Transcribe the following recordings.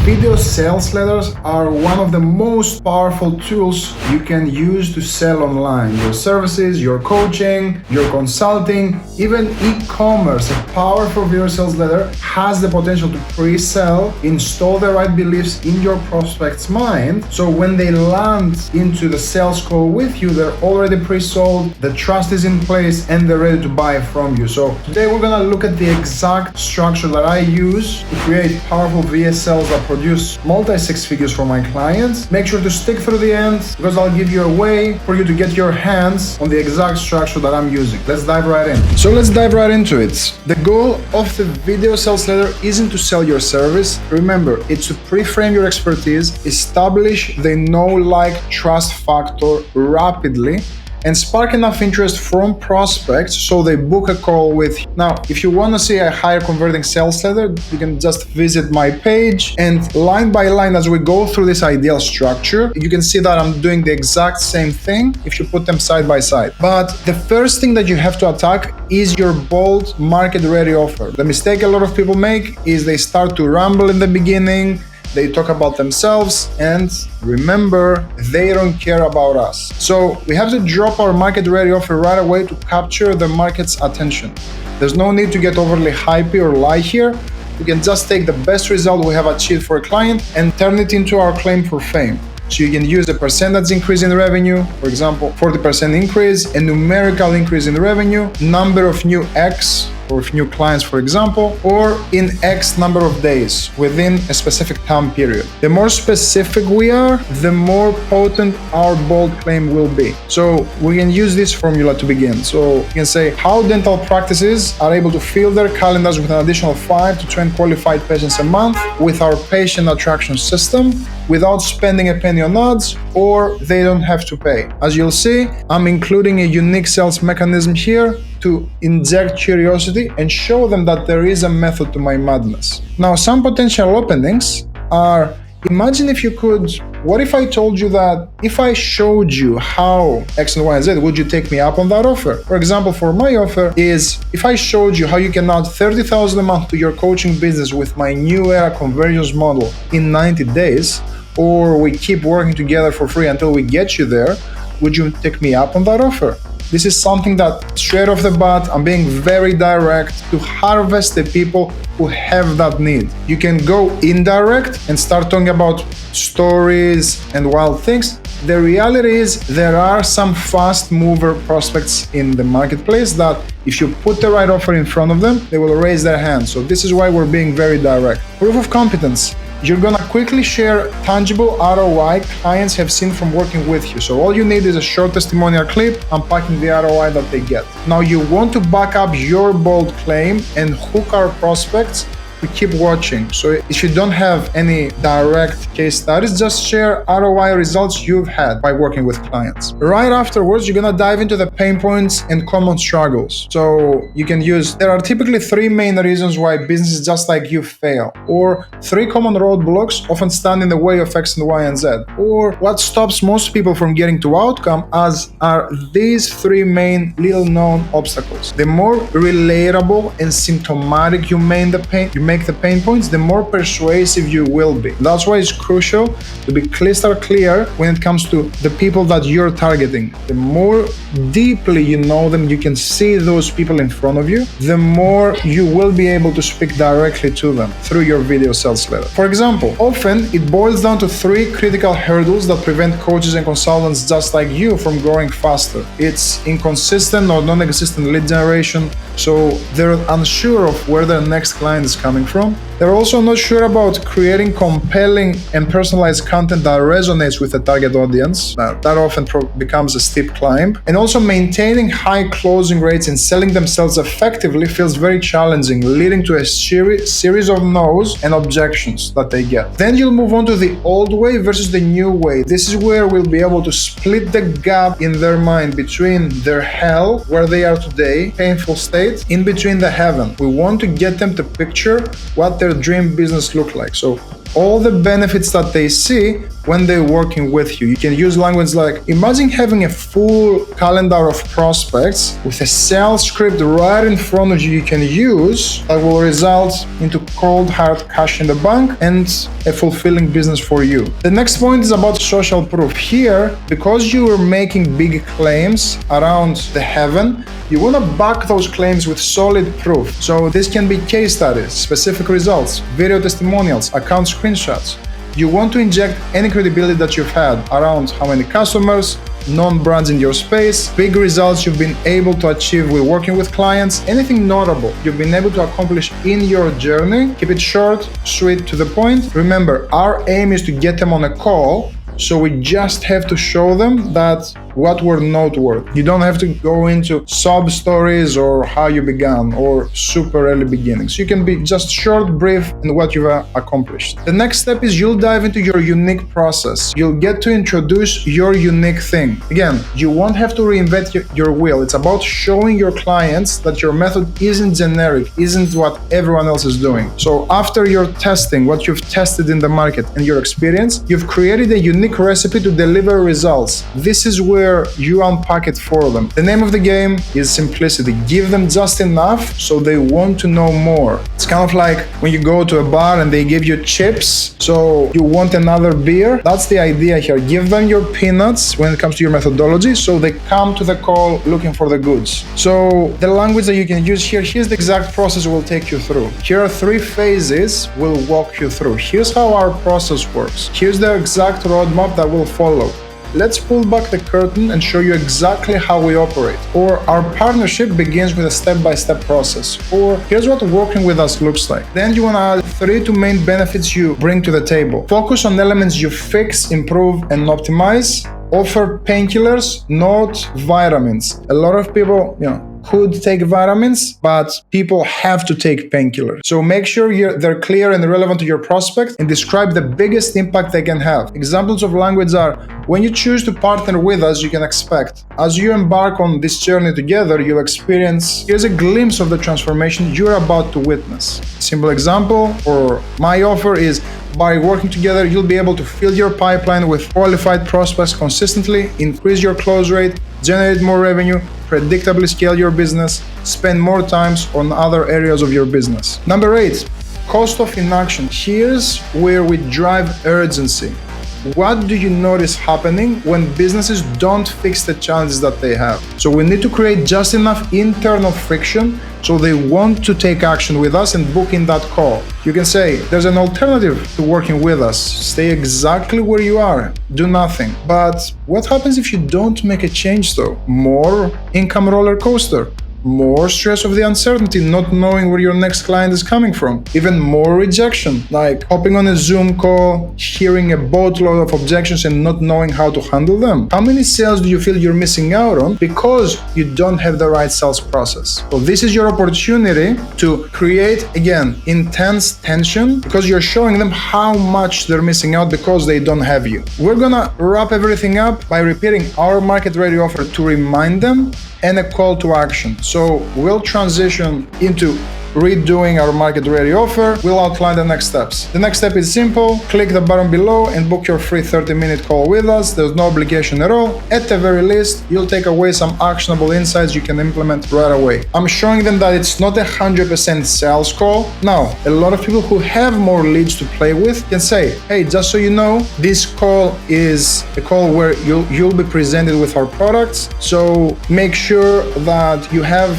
Video sales letters are one of the most powerful tools you can use to sell online. Your services, your coaching, your consulting, even e-commerce. A powerful video sales letter has the potential to pre-sell, install the right beliefs in your prospect's mind. So when they land into the sales call with you, they're already pre-sold, the trust is in place, and they're ready to buy from you. So today we're gonna look at the exact structure that I use to create powerful VSLs that produce multi-six figures for my clients. Make sure to stick through the end because I'll give you a way for you to get your hands on the exact structure that I'm using. Let's dive right in. So let's dive right into it. The goal of the video sales letter isn't to sell your service. Remember, it's to pre-frame your expertise, establish the know, like, trust factor rapidly, and spark enough interest from prospects so they book a call with you. Now, if you want to see a higher converting sales letter, you can just visit my page, and line by line as we go through this ideal structure, you can see that I'm doing the exact same thing if you put them side by side. But the first thing that you have to attack is your bold market-ready offer. The mistake a lot of people make is they start to ramble in the beginning, they talk about themselves, and remember, they don't care about us. So we have to drop our market-ready offer right away to capture the market's attention. There's no need to get overly hypey or lie here. We can just take the best result we have achieved for a client and turn it into our claim for fame. So you can use a percentage increase in revenue, for example, 40% increase, a numerical increase in revenue, number of new X, or of new clients, for example, or in X number of days within a specific time period. The more specific we are, the more potent our bold claim will be. So we can use this formula to begin. So you can say how dental practices are able to fill their calendars with an additional 5 to 20 qualified patients a month with our patient attraction system without spending a penny on ads, or they don't have to pay. As you'll see, I'm including a unique sales mechanism here to inject curiosity and show them that there is a method to my madness. Now, some potential openings are, imagine if you could, what if I told you that if I showed you how X and Y and Z, would you take me up on that offer? For example, for my offer is, if I showed you how you can add $30,000 a month to your coaching business with my new era conversions model in 90 days, or we keep working together for free until we get you there, would you take me up on that offer? This is something that straight off the bat, I'm being very direct to harvest the people who have that need. You can go indirect and start talking about stories and wild things. The reality is there are some fast mover prospects in the marketplace that if you put the right offer in front of them, they will raise their hand. So this is why we're being very direct. Proof of competence. You're gonna quickly share tangible ROI clients have seen from working with you. So all you need is a short testimonial clip unpacking the ROI that they get. Now you want to back up your bold claim and hook our prospects to keep watching. So if you don't have any direct case studies, just share ROI results you've had by working with clients. Right afterwards, you're gonna dive into the pain points and common struggles. So you can use, there are typically 3 main reasons why businesses just like you fail, or 3 common roadblocks often stand in the way of X and Y and Z, or what stops most people from getting to outcome, as are these 3 main little known obstacles. The more relatable and symptomatic you make the pain points, the more persuasive you will be. That's why it's crucial to be crystal clear when it comes to the people that you're targeting. The more deeply you know them, you can see those people in front of you, the more you will be able to speak directly to them through your video sales letter. For example, often it boils down to 3 critical hurdles that prevent coaches and consultants just like you from growing faster. It's inconsistent or non-existent lead generation, so they're unsure of where their next client is coming from. They're also not sure about creating compelling and personalized content that resonates with the target audience. That often becomes a steep climb. And also maintaining high closing rates and selling themselves effectively feels very challenging, leading to a series of no's and objections that they get. Then you'll move on to the old way versus the new way. This is where we'll be able to split the gap in their mind between their hell, where they are today, painful state, in between the heaven. We want to get them to picture what their dream business look like. So all the benefits that they see when they're working with you. You can use language like, imagine having a full calendar of prospects with a sales script right in front of you can use that will result into cold hard cash in the bank and a fulfilling business for you. The next point is about social proof. Here, because you are making big claims around the heaven, you want to back those claims with solid proof. So this can be case studies, specific results, video testimonials, account screenshots. You want to inject any credibility that you've had around how many customers, known brands in your space, big results you've been able to achieve with working with clients, anything notable you've been able to accomplish in your journey. Keep it short, sweet, to the point. Remember, our aim is to get them on a call, so we just have to show them that what we're noteworthy. You don't have to go into sob stories or how you began or super early beginnings. You can be just short, brief in what you've accomplished. The next step is you'll dive into your unique process. You'll get to introduce your unique thing. Again, you won't have to reinvent your wheel. It's about showing your clients that your method isn't generic, isn't what everyone else is doing. So after your testing, what you've tested in the market and your experience, you've created a unique recipe to deliver results. This is where you unpack it for them. The name of the game is simplicity. Give them just enough so they want to know more. It's kind of like when you go to a bar and they give you chips, so you want another beer. That's the idea here. Give them your peanuts when it comes to your methodology so they come to the call looking for the goods. So the language that you can use here, here's the exact process we'll take you through. Here are 3 phases we'll walk you through. Here's how our process works. Here's the exact roadmap that we'll follow. Let's pull back the curtain and show you exactly how we operate. Or our partnership begins with a step-by-step process. Or here's what working with us looks like. Then you want to add 3 to main benefits you bring to the table. Focus on elements you fix, improve, and optimize. Offer painkillers, not vitamins. A lot of people, could take vitamins, but people have to take painkillers. So make sure they're clear and relevant to your prospect and describe the biggest impact they can have. Examples of language are, when you choose to partner with us, you can expect. As you embark on this journey together, you'll experience, here's a glimpse of the transformation you're about to witness. Simple example, or my offer is, by working together, you'll be able to fill your pipeline with qualified prospects consistently, increase your close rate, generate more revenue, predictably scale your business, spend more time on other areas of your business. Number 8, cost of inaction. Here's where we drive urgency. What do you notice happening when businesses don't fix the challenges that they have? So we need to create just enough internal friction so they want to take action with us and book in that call. You can say, there's an alternative to working with us. Stay exactly where you are. Do nothing. But what happens if you don't make a change though? More income roller coaster. More stress of the uncertainty, not knowing where your next client is coming from. Even more rejection, like hopping on a Zoom call, hearing a boatload of objections and not knowing how to handle them. How many sales do you feel you're missing out on because you don't have the right sales process? So this is your opportunity to create, again, intense tension because you're showing them how much they're missing out because they don't have you. We're gonna wrap everything up by repeating our market ready offer to remind them and a call to action. So we'll transition into redoing our market ready offer. We'll outline the next steps. The next step is simple. Click the button below and book your free 30-minute call with us. There's no obligation at all. At the very least, you'll take away some actionable insights you can implement right away. I'm showing them that it's not 100% sales call. Now, a lot of people who have more leads to play with can say, hey, just so you know, this call is a call where you'll be presented with our products. So make sure that you have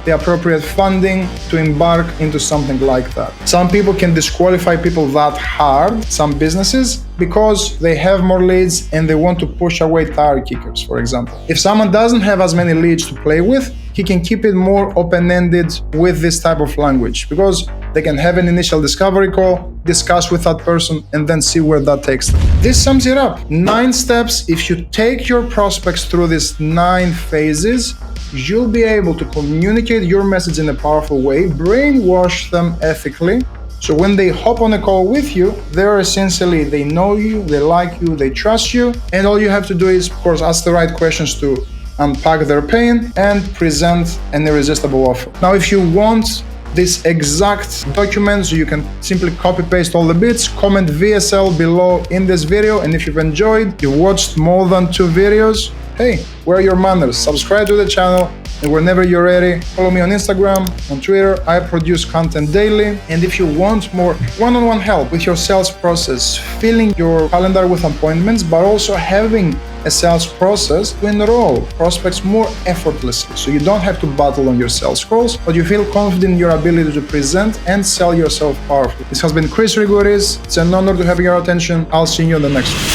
the appropriate funding to embark into something like that. Some people can disqualify people that hard, some businesses, because they have more leads and they want to push away tire kickers, for example. If someone doesn't have as many leads to play with, he can keep it more open-ended with this type of language because they can have an initial discovery call, discuss with that person, and then see where that takes them. This sums it up. 9 steps. If you take your prospects through these 9 phases, you'll be able to communicate your message in a powerful way, brainwash them ethically. So when they hop on a call with you, they know you, they like you, they trust you, and all you have to do is, of course, ask the right questions to unpack their pain and present an irresistible offer. Now, if you want this exact document so you can simply copy paste all the bits. Comment VSL below in this video, and if you've enjoyed, you watched more than 2 videos, hey, where are your manners? Subscribe to the channel, and whenever you're ready, follow me on Instagram, on Twitter. I produce content daily. And if you want more one-on-one help with your sales process, filling your calendar with appointments, but also having a sales process to enroll prospects more effortlessly, so you don't have to battle on your sales calls, but you feel confident in your ability to present and sell yourself powerfully. This has been Chris Rigoris. It's an honor to have your attention. I'll see you on the next one.